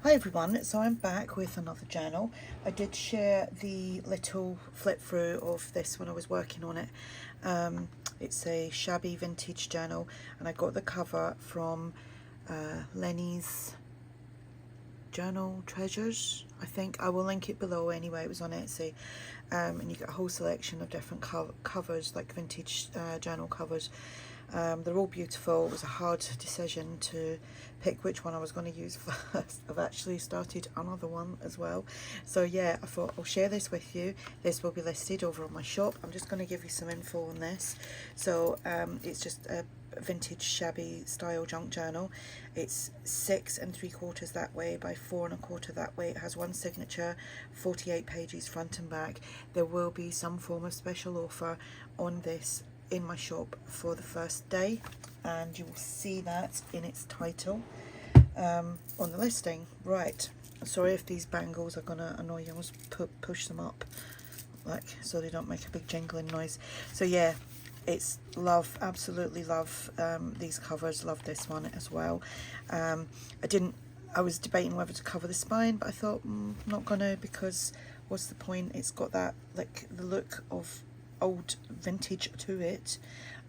Hi everyone, so I'm back with another journal. I did share the little flip through of this when I was working on it. It's a Shabby vintage journal and I got the cover from Lenny's Journal Treasures, I think. I will link it below anyway, it was on Etsy. And you get a whole selection of different covers, like vintage journal covers. They're all beautiful. It was a hard decision to pick which one I was going to use first. I've actually started another one as well. So yeah, I thought I'll share this with you. This will be listed over on my shop. I'm just going to give you some info on this. So it's just a vintage shabby style junk journal. It's 6 3/4 that way by 4 1/4 that way. It has one signature, 48 pages front and back. There will be some form of special offer on this in my shop for the first day, and you will see that in its title on the listing. Right, sorry if these bangles are gonna annoy you. I must push them up like so they don't make a big jingling noise. So yeah, it's love, absolutely love these covers. Love this one as well. I was debating whether to cover the spine, but I thought not gonna, because what's the point? It's got that, like, the look of old vintage to it.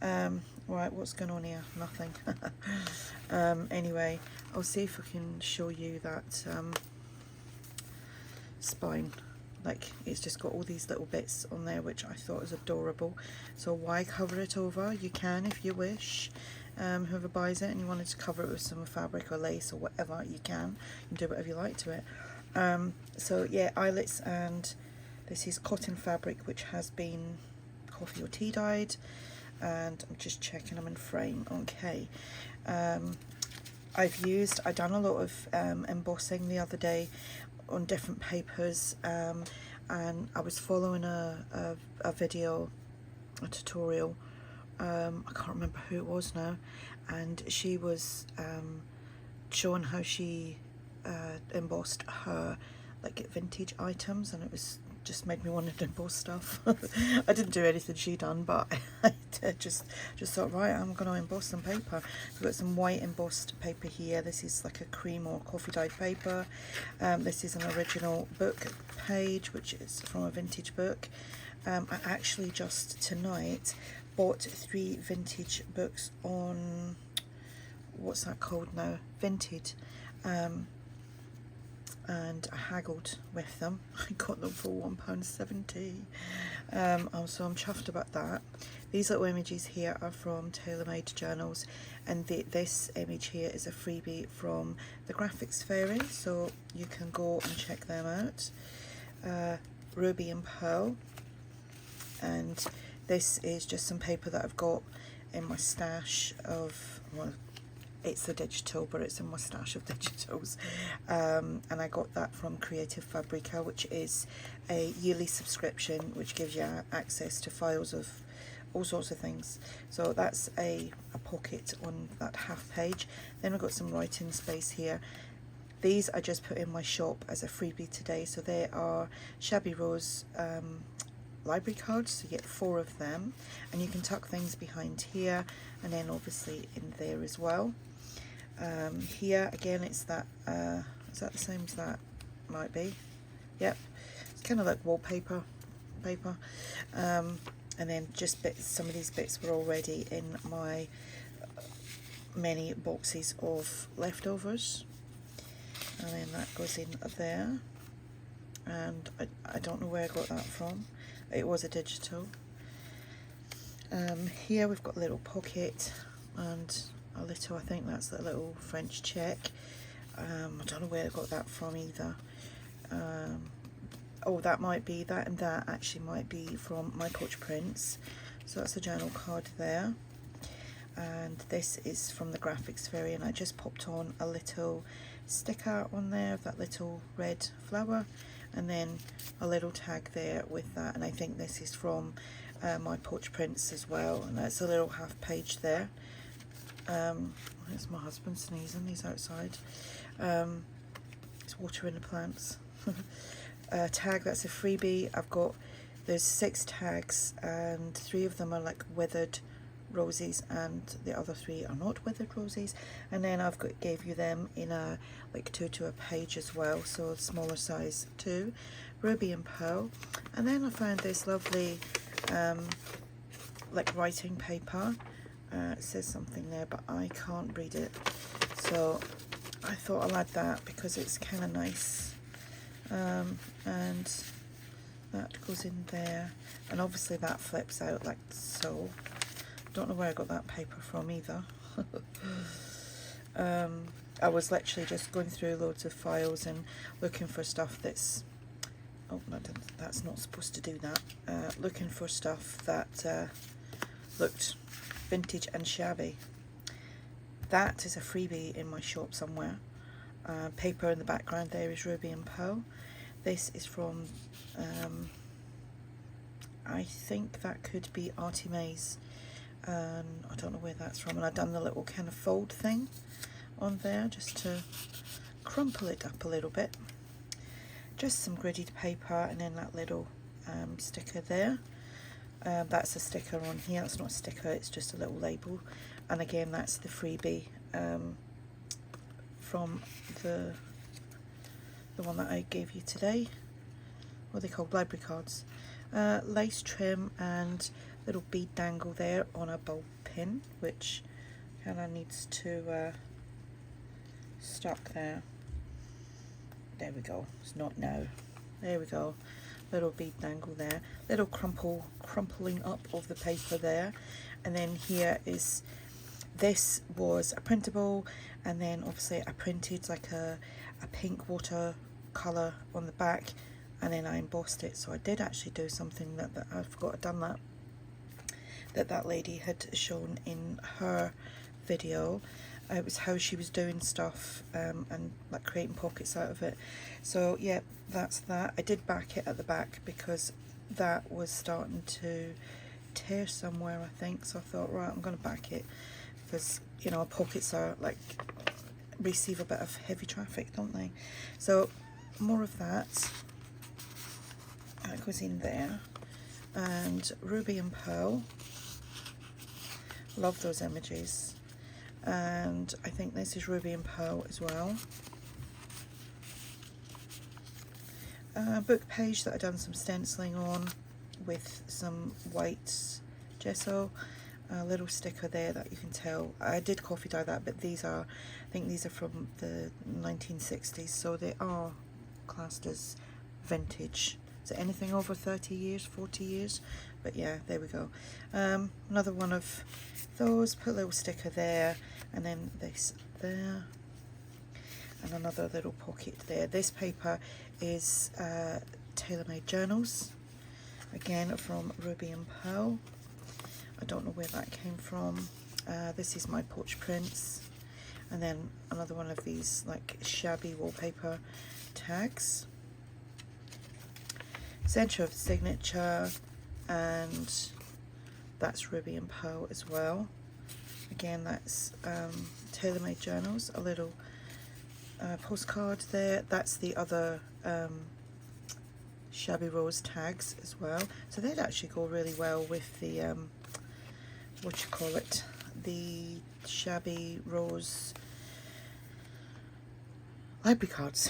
Right, what's going on here? Nothing. Anyway, I'll see if I can show you that spine. Like, it's just got all these little bits on there, which I thought was adorable. So why cover it over? You can if you wish. Whoever buys it and you wanted to cover it with some fabric or lace or whatever, you can do whatever you like to it. So yeah, eyelets, and this is cotton fabric which has been coffee or tea dyed, and I'm just checking I'm in frame. Okay. I've done a lot of embossing the other day on different papers, and I was following a video, a tutorial. I can't remember who it was now, and she was showing how she embossed her like vintage items, and it was just made me want to emboss stuff. I didn't do anything she done, but I just thought, right, I'm going to emboss some paper. We've got some white embossed paper here. This is like a cream or coffee dyed paper. This is an original book page, which is from a vintage book. I actually just tonight bought 3 vintage books on, what's that called now? Vinted. And I haggled with them. I got them for £1.70. So I'm chuffed about that. These little images here are from TaylorMadeJournals, and this image here is a freebie from the Graphics Fairy, so you can go and check them out. Ruby and Pearl, and this is just some paper that I've got in my stash of, well, it's the digital, but it's in my stash of digitals, and I got that from Creative Fabrica, which is a yearly subscription which gives you access to files of all sorts of things. So that's a pocket on that half page. Then we've got some writing space here. These I just put in my shop as a freebie today, so they are Shabby Rose library cards, so you get 4 of them, and you can tuck things behind here and then obviously in there as well. Here again, it's that is that the same as that? Might be. Yep, it's kind of like wallpaper paper. And then just some of these bits were already in my many boxes of leftovers, and then that goes in there, and I don't know where I got that from. It was a digital. Here we've got a little pocket and a little, I think that's the little French check. I don't know where I got that from either. Oh, that might be, that and that actually might be from MyPorchPrints. So that's a journal card there. And this is from the Graphics Fairy, and I just popped on a little sticker on there of that little red flower, and then a little tag there with that. And I think this is from MyPorchPrints as well, and that's a little half page there. There's my husband sneezing, he's outside. He's watering the plants. Tag, that's a freebie. There's 6 tags, and 3 of them are like weathered roses, and the other 3 are not withered roses. And then I've gave you them in a like 2 to a page as well, so smaller size too. Ruby and Pearl. And then I found this lovely like writing paper. It says something there, but I can't read it, so I thought I'll add that because it's kind of nice. And that goes in there, and obviously that flips out like so. Don't know where I got that paper from either. I was literally just going through loads of files and looking for stuff that's, oh, that's not supposed to do that. Looking for stuff that looked vintage and shabby. That is a freebie in my shop somewhere. Paper in the background there is Ruby and Pearl. This is from, I think that could be ARTYmaze. I don't know where that's from, and I've done the little kind of fold thing on there just to crumple it up a little bit. Just some gridded paper, and then that little sticker there. That's a sticker on here. That's not a sticker, it's just a little label. And again, that's the freebie from the one that I gave you today. What are they called? Library cards. Lace trim and little bead dangle there on a bulb pin, which kind of needs to stuck there. There we go. It's not now. There we go. Little bead dangle there. Little crumpling up of the paper there. And then here is, this was a printable, and then obviously I printed like a pink watercolour on the back, and then I embossed it. So I did actually do something that I forgot I'd done that lady had shown in her video. It was how she was doing stuff and like creating pockets out of it. So yeah, that's that. I did back it at the back because that was starting to tear somewhere, I think. So I thought, right, I'm going to back it because, you know, pockets are like, receive a bit of heavy traffic, don't they? So more of that. That goes in there. And Ruby and Pearl. Love those images. And I think this is Ruby and Pearl as well. Book page that I've done some stenciling on with some white gesso. A little sticker there that you can tell. I did coffee dye that, but these are, I think these are from the 1960s, so they are classed as vintage. Is it anything over 30 years, 40 years? But yeah, there we go. Another one of those, put a little sticker there, and then this there, and another little pocket there. This paper is TaylorMadeJournals, again from Ruby and Pearl. I don't know where that came from. This is MyPorchPrints, and then another one of these like shabby wallpaper tags. Center of signature, and that's Ruby and Pearl as well. Again, that's TaylorMadeJournals. A little postcard there. That's the other Shabby Rose tags as well. So they'd actually go really well with the what you call it, the Shabby Rose library cards.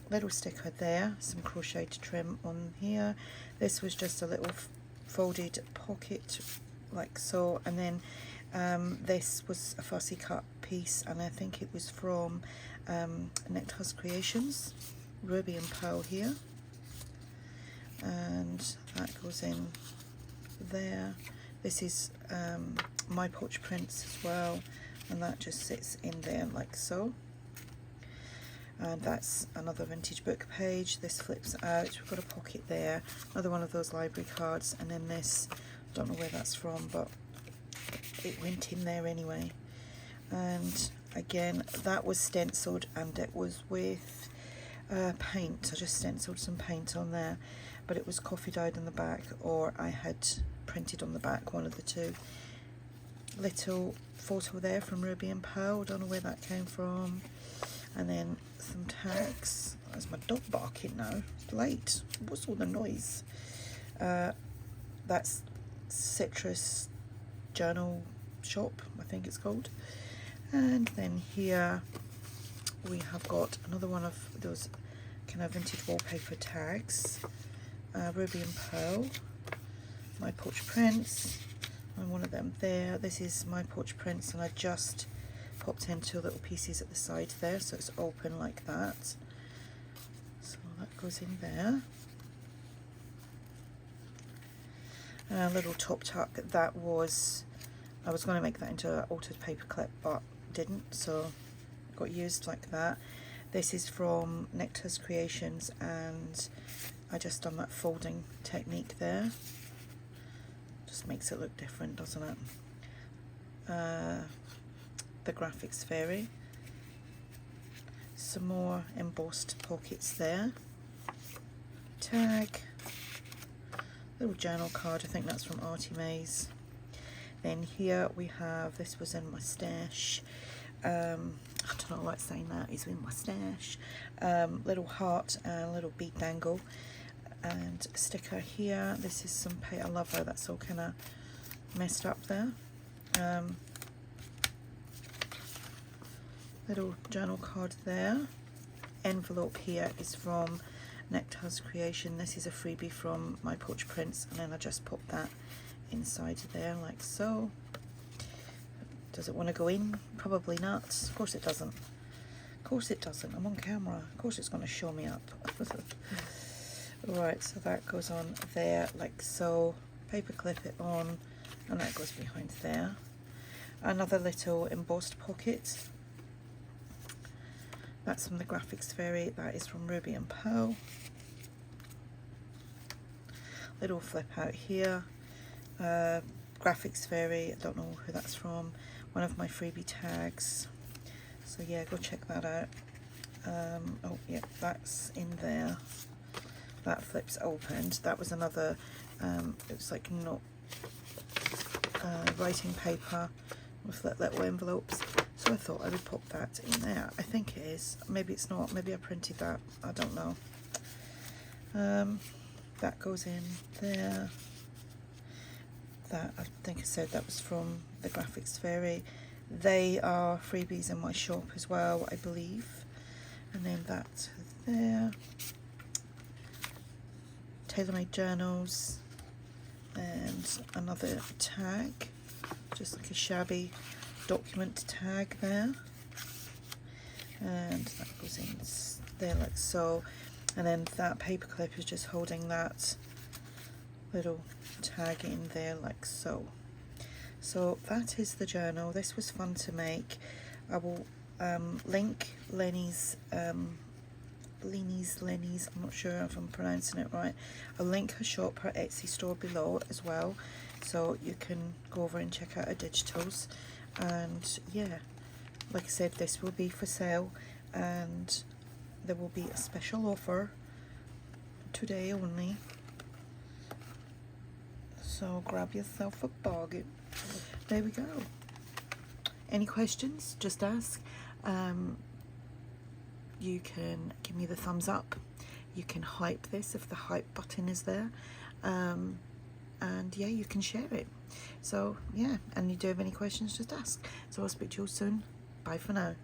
Little sticker there, some crocheted trim on here. This was just a little folded pocket like so, and then this was a fussy cut piece, and I think it was from Nectar's Creations. Ruby and Pearl here, and that goes in there. This is MyPorchPrints as well, and that just sits in there like so. And that's another vintage book page. This flips out. We've got a pocket there. Another one of those library cards. And then this, I don't know where that's from, but it went in there anyway. And again, that was stenciled, and it was with paint. I just stenciled some paint on there, but it was coffee dyed on the back, or I had printed on the back, one of the two. Little photo there from Ruby and Pearl. I don't know where that came from. And then some tags. There's my dog barking now. It's late. What's all the noise? That's citrus journal shop, I think it's called. And then here we have got another one of those kind of vintage wallpaper tags, Ruby and Pearl, MyPorchPrints, and one of them there. This is MyPorchPrints, and I just popped in 2 little pieces at the side there, so it's open like that. So that goes in there. And a little top tuck, that was, I was going to make that into an altered paper clip, but didn't, so it got used like that. This is from Nectar's Creations, and I just done that folding technique there. Just makes it look different, doesn't it? The Graphics Fairy. Some more embossed pockets there. Tag. Little journal card, I think that's from ARTYmaze. Then here we have, this was in my stash. I don't know, I like saying that, it's in my stash. Little heart and a little bead dangle. And a sticker here. This is some paper. I love how that's all kind of messed up there. Little journal card there. Envelope here is from Nectar's Creation. This is a freebie from MyPorchPrints, and then I just put that inside there like so. Does it want to go in? Probably not. Of course it doesn't. Of course it doesn't. I'm on camera. Of course it's going to show me up. Right, so that goes on there like so. Paper clip it on, and that goes behind there. Another little embossed pocket. That's from the Graphics Fairy. That is from Ruby and Pearl. Little flip out here. Graphics Fairy, I don't know who that's from. One of my freebie tags. So yeah, go check that out. Oh yeah, that's in there. That flips opened. That was another, it was like not writing paper with little envelopes. So I thought I would pop that in there. I think it is. Maybe it's not. Maybe I printed that. I don't know. That goes in there. That, I think I said that was from the Graphics Fairy. They are freebies in my shop as well, I believe. And then that there. TaylorMadeJournals. And another tag. Just like a shabby document tag there. And that goes in there like so. And then that paper clip is just holding that little tag in there like so. So that is the journal. This was fun to make. I will link Lenny's, I'm not sure if I'm pronouncing it right. I'll link her shop, her Etsy store below as well, so you can go over and check out her digitals. And yeah, like I said, this will be for sale, and there will be a special offer today only, so grab yourself a bargain. There we go. Any questions, just ask. You can give me the thumbs up, you can hype this if the hype button is there, and yeah, you can share it. So yeah, and you do have any questions, just ask. So I'll speak to you all soon. Bye for now.